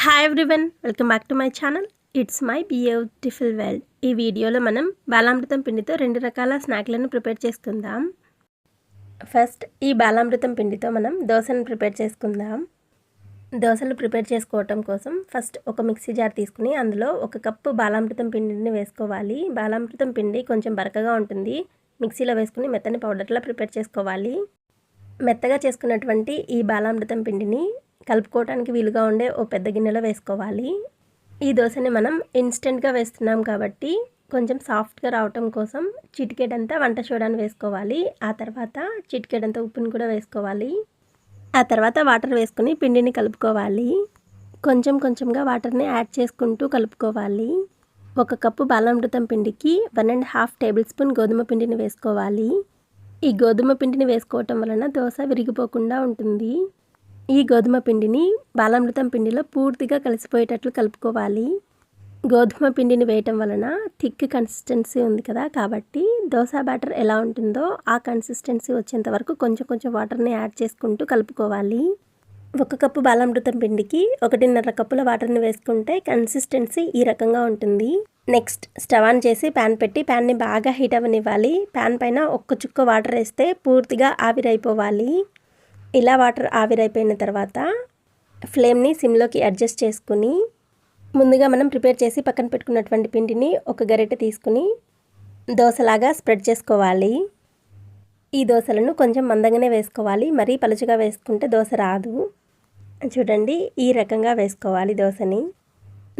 Hi everyone, welcome back to my channel. It's my beautiful world. ఈ వీడియోలో మనం బాలామృతం పిండితో 2 రకాల స్నాక్లను ప్రిపేర్ చేసుకుందాం. ఫస్ట్ ఈ బాలామృతం పిండితో మనం దోశను ప్రిపేర్ చేసుకుందాం. దోశలు ప్రిపేర్ చేసుకోవటం కోసం ఫస్ట్ ఒక మిక్సీ జార్ తీసుకుని అందులో 1 కప్పు బాలామృతం పిండిని వేసుకోవాలి. బాలామృతం పిండి కొంచెం బరకగా ఉంటుంది. మిక్సీలో వేసుకుని మెత్తని పౌడర్లా ప్రిపేర్ చేసుకోవాలి. మెత్తగా చేసుకున్నటువంటి ఈ బాలామృతం పిండిని కలుపుకోవడానికి వీలుగా ఉండే ఓ పెద్ద గిన్నెలో వేసుకోవాలి. ఈ దోశని మనం ఇన్స్టెంట్గా వేస్తున్నాం కాబట్టి కొంచెం సాఫ్ట్గా రావటం కోసం చిటికెడంతా వంట సోడాను వేసుకోవాలి. ఆ తర్వాత చిటికెడంతా ఉప్పుని కూడా వేసుకోవాలి. ఆ తర్వాత వాటర్ వేసుకుని పిండిని కలుపుకోవాలి. కొంచెం కొంచెంగా వాటర్ని యాడ్ చేసుకుంటూ కలుపుకోవాలి. 1 కప్పు బాలామృతం పిండికి 1.5 టేబుల్ స్పూన్ గోధుమ పిండిని వేసుకోవాలి. ఈ గోధుమ పిండిని వేసుకోవటం వలన దోశ విరిగిపోకుండా ఉంటుంది. ఈ గోధుమ పిండిని బాలామృతం పిండిలో పూర్తిగా కలిసిపోయేటట్లు కలుపుకోవాలి. గోధుమ పిండిని వేయటం వలన థిక్ కన్సిస్టెన్సీ ఉంది కదా, కాబట్టి దోశ బ్యాటర్ ఎలా ఉంటుందో ఆ కన్సిస్టెన్సీ వచ్చేంత వరకు కొంచెం కొంచెం వాటర్ని యాడ్ చేసుకుంటూ కలుపుకోవాలి. 1 కప్పు బాలామృతం పిండికి 1.5 కప్పుల వాటర్ని వేసుకుంటే కన్సిస్టెన్సీ ఈ రకంగా ఉంటుంది. నెక్స్ట్ స్టవ్ ఆన్ చేసి ప్యాన్ పెట్టి ప్యాన్ని బాగా హీట్ అవ్వనివ్వాలి. ప్యాన్ పైన 1 చుక్క వాటర్ వేస్తే పూర్తిగా ఆవిరైపోవాలి. ఇలా వాటర్ ఆవిరైపోయిన తర్వాత ఫ్లేమ్ని సిమ్లోకి అడ్జస్ట్ చేసుకుని ముందుగా మనం ప్రిపేర్ చేసి పక్కన పెట్టుకున్నటువంటి పిండిని ఒక గరిటె తీసుకుని దోశలాగా స్ప్రెడ్ చేసుకోవాలి. ఈ దోశలను కొంచెం మందంగానే వేసుకోవాలి, మరీ పలుచగా వేసుకుంటే దోశ రాదు. చూడండి, ఈ రకంగా వేసుకోవాలి దోశని.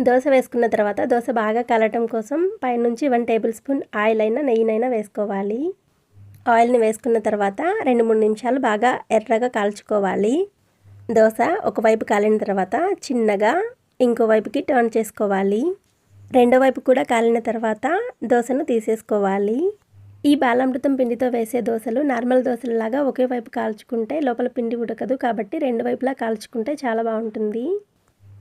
దోశ వేసుకున్న తర్వాత దోశ బాగా కాలటం కోసం పైనుంచి 1 టేబుల్ స్పూన్ ఆయిల్ అయినా నెయ్యినైనా వేసుకోవాలి. ఆయిల్ని వేసుకున్న తర్వాత 2-3 నిమిషాలు బాగా ఎర్రగా కాల్చుకోవాలి. దోశ ఒకవైపు కాలిన తర్వాత చిన్నగా ఇంకో వైపుకి టర్న్ చేసుకోవాలి. రెండో వైపు కూడా కాలిన తర్వాత దోశను తీసేసుకోవాలి. ఈ బాలామృతం పిండితో వేసే దోశలు నార్మల్ దోశలలాగా ఒకే వైపు కాల్చుకుంటే లోపల పిండి ఉడకదు, కాబట్టి 2 వైపులా కాల్చుకుంటే చాలా బాగుంటుంది.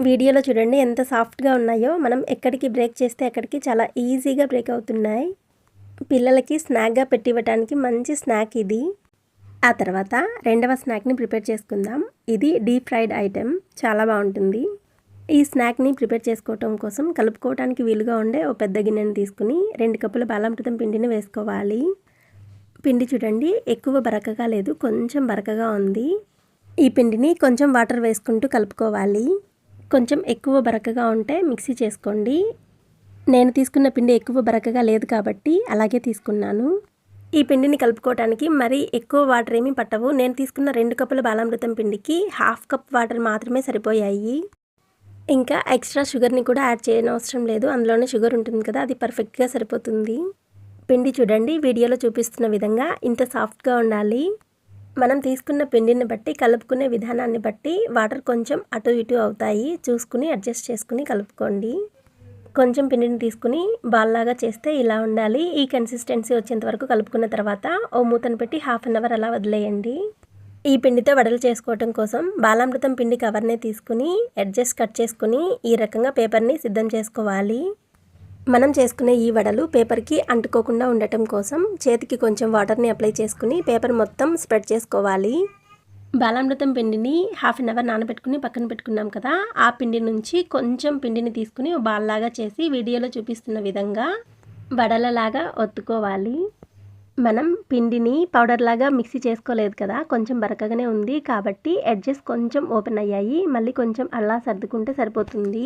వీడియోలో చూడండి ఎంత సాఫ్ట్గా ఉన్నాయో. మనం ఎక్కడికి బ్రేక్ చేస్తే అక్కడికి చాలా ఈజీగా బ్రేక్ అవుతున్నాయి. పిల్లలకి స్నాక్గా పెట్టివ్వటానికి మంచి స్నాక్ ఇది. ఆ తర్వాత రెండవ స్నాక్ని ప్రిపేర్ చేసుకుందాం. ఇది డీప్ ఫ్రైడ్ ఐటెం, చాలా బాగుంటుంది. ఈ స్నాక్ని ప్రిపేర్ చేసుకోవటం కోసం కలుపుకోవటానికి వీలుగా ఉండే ఓ పెద్ద గిన్నెని తీసుకుని 2 కప్పుల బాలామృతం పిండిని వేసుకోవాలి. పిండి చూడండి ఎక్కువ బరకగా లేదు, కొంచెం బరకగా ఉంది. ఈ పిండిని కొంచెం వాటర్ వేసుకుంటూ కలుపుకోవాలి. కొంచెం ఎక్కువ బరకగా ఉంటే మిక్సీ చేసుకోండి. నేను తీసుకున్న పిండి ఎక్కువ బరకగా లేదు కాబట్టి అలాగే తీసుకున్నాను. ఈ పిండిని కలుపుకోవటానికి మరీ ఎక్కువ వాటర్ ఏమీ పట్టవు. నేను తీసుకున్న 2 కప్పుల బాలామృతం పిండికి 1/2 కప్ వాటర్ మాత్రమే సరిపోయాయి. ఇంకా ఎక్స్ట్రా షుగర్ని కూడా యాడ్ చేయనవసరం లేదు, అందులోనే షుగర్ ఉంటుంది కదా, అది పర్ఫెక్ట్గా సరిపోతుంది. పిండి చూడండి వీడియోలో చూపిస్తున్న విధంగా ఇంత సాఫ్ట్గా ఉండాలి. మనం తీసుకున్న పిండిని బట్టి కలుపుకునే విధానాన్ని బట్టి వాటర్ కొంచెం అటు ఇటు అవుతాయి, చూసుకుని అడ్జస్ట్ చేసుకుని కలుపుకోండి. కొంచెం పిండిని తీసుకుని బాల్లాగా చేస్తే ఇలా ఉండాలి. ఈ కన్సిస్టెన్సీ వచ్చేంత వరకు కలుపుకున్న తర్వాత ఓ మూతను పెట్టి 1/2 అవర్ అలా వదిలేయండి. ఈ పిండితో వడలు చేసుకోవటం కోసం బాలామృతం పిండి కవర్నే తీసుకుని ఎడ్జెస్ కట్ చేసుకుని ఈ రకంగా పేపర్ని సిద్ధం చేసుకోవాలి. మనం చేసుకునే ఈ వడలు పేపర్కి అంటుకోకుండా ఉండటం కోసం చేతికి కొంచెం వాటర్ని అప్లై చేసుకుని పేపర్ మొత్తం స్ప్రెడ్ చేసుకోవాలి. బాలామృతం పిండిని 1/2 అవర్ నానబెట్టుకుని పక్కన పెట్టుకున్నాం కదా, ఆ పిండి నుంచి కొంచెం పిండిని తీసుకుని బాల్లాగా చేసి వీడియోలో చూపిస్తున్న విధంగా వడలలాగా ఒత్తుకోవాలి. మనం పిండిని పౌడర్లాగా మిక్సీ చేసుకోలేదు కదా, కొంచెం బరకగానే ఉంది కాబట్టి ఎడ్జెస్ కొంచెం ఓపెన్ అయ్యాయి. మళ్ళీ కొంచెం అలా సర్దుకుంటే సరిపోతుంది.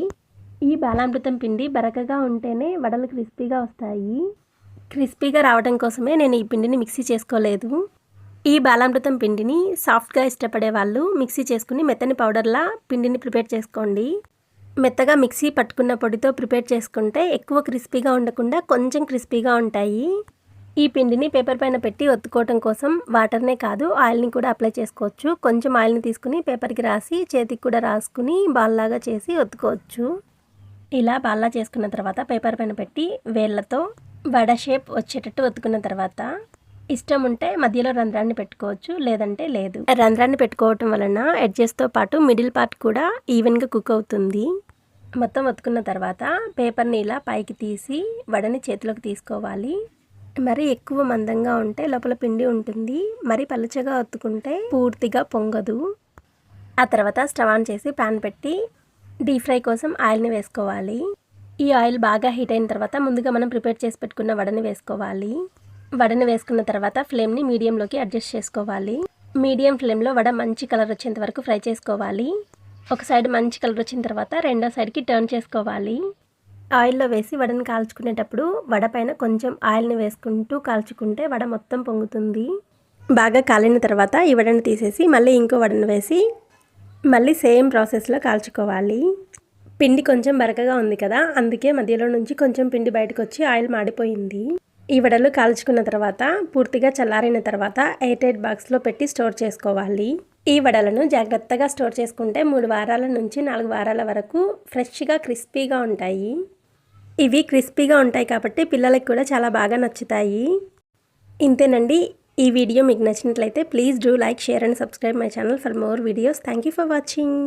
ఈ బాలామృతం పిండి బరకగా ఉంటేనే వడలు క్రిస్పీగా వస్తాయి. క్రిస్పీగా రావడం కోసమే నేను ఈ పిండిని మిక్సీ చేసుకోలేదు. ఈ బాలామృతం పిండిని సాఫ్ట్గా ఇష్టపడే వాళ్ళు మిక్సీ చేసుకుని మెత్తని పౌడర్లా పిండిని ప్రిపేర్ చేసుకోండి. మెత్తగా మిక్సీ పట్టుకున్న పొడితో ప్రిపేర్ చేసుకుంటే ఎక్కువ క్రిస్పీగా ఉండకుండా కొంచెం క్రిస్పీగా ఉంటాయి. ఈ పిండిని పేపర్ పైన పెట్టి ఒత్తుకోవటం కోసం వాటర్నే కాదు ఆయిల్ని కూడా అప్లై చేసుకోవచ్చు. కొంచెం ఆయిల్ని తీసుకుని పేపర్కి రాసి చేతికి కూడా రాసుకుని బాల్లాగా చేసి ఒత్తుకోవచ్చు. ఇలా బాల్లా చేసుకున్న తర్వాత పేపర్ పైన పెట్టి వేళ్ళతో వడ షేప్ వచ్చేటట్టు ఒత్తుకున్న తర్వాత ఇష్టం ఉంటే మధ్యలో రంధ్రాన్ని పెట్టుకోవచ్చు, లేదంటే లేదు. రంధ్రాన్ని పెట్టుకోవటం వలన ఎడ్జెస్తో పాటు మిడిల్ పార్ట్ కూడా ఈవెన్గా కుక్ అవుతుంది. మొత్తం ఒత్తుకున్న తర్వాత పేపర్ని ఇలా పైకి తీసి వడని చేతిలోకి తీసుకోవాలి. మరి ఎక్కువ మందంగా ఉంటే లోపల పిండి ఉంటుంది, మరి పలుచగా ఒత్తుకుంటే పూర్తిగా పొంగదు. ఆ తర్వాత స్టవ్ ఆన్ చేసి ప్యాన్ పెట్టి డీప్ ఫ్రై కోసం ఆయిల్ని వేసుకోవాలి. ఈ ఆయిల్ బాగా హీట్ అయిన తర్వాత ముందుగా మనం ప్రిపేర్ చేసి పెట్టుకున్న వడని వేసుకోవాలి. వడని వేసుకున్న తర్వాత ఫ్లేమ్ని మీడియంలోకి అడ్జస్ట్ చేసుకోవాలి. మీడియం ఫ్లేమ్లో వడ మంచి కలర్ వచ్చేంత వరకు ఫ్రై చేసుకోవాలి. ఒక సైడ్ మంచి కలర్ వచ్చిన తర్వాత రెండో సైడ్కి టర్న్ చేసుకోవాలి. ఆయిల్లో వేసి వడని కాల్చుకునేటప్పుడు వడ పైన కొంచెం ఆయిల్ని వేసుకుంటూ కాల్చుకుంటే వడ మొత్తం పొంగుతుంది. బాగా కాలిన తర్వాత ఈ వడని తీసేసి మళ్ళీ ఇంకో వడని వేసి మళ్ళీ సేమ్ ప్రాసెస్లో కాల్చుకోవాలి. పిండి కొంచెం బరకగా ఉంది కదా, అందుకే మధ్యలో నుంచి కొంచెం పిండి బయటకు వచ్చి ఆయిల్ మాడిపోయింది. ఈ వడలు కాల్చుకున్న తర్వాత పూర్తిగా చల్లారిన తర్వాత ఎయిర్ టైట్ బాక్స్లో పెట్టి స్టోర్ చేసుకోవాలి. ఈ వడలను జాగ్రత్తగా స్టోర్ చేసుకుంటే 3 వారాల నుంచి 4 వారాల వరకు ఫ్రెష్గా క్రిస్పీగా ఉంటాయి. ఇవి క్రిస్పీగా ఉంటాయి కాబట్టి పిల్లలకి కూడా చాలా బాగా నచ్చుతాయి. ఇంతేనండి. ఈ వీడియో మీకు నచ్చినట్లయితే please do like, share and subscribe my channel for more videos. Thank you for watching.